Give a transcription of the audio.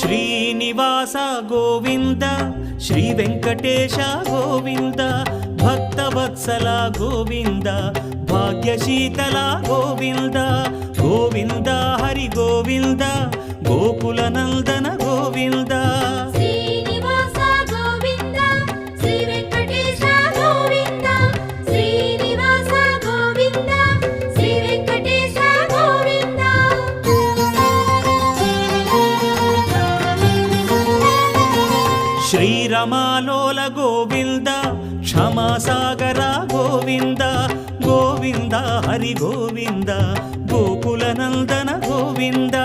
Srinivasa Govinda Shri Venkatesha Govinda Bhaktavatsala Govinda భాగ్యశీతల Govinda Govinda Hari Govinda Gokula Nandana Govinda Srinivasa Govinda Shri Venkatesha Govinda Srinivasa Govinda Shri Venkatesha Govinda శ్రీరమాలోల Govinda క్షమాసాగర Govinda Govinda Hari Govinda Gokula Nandana Govinda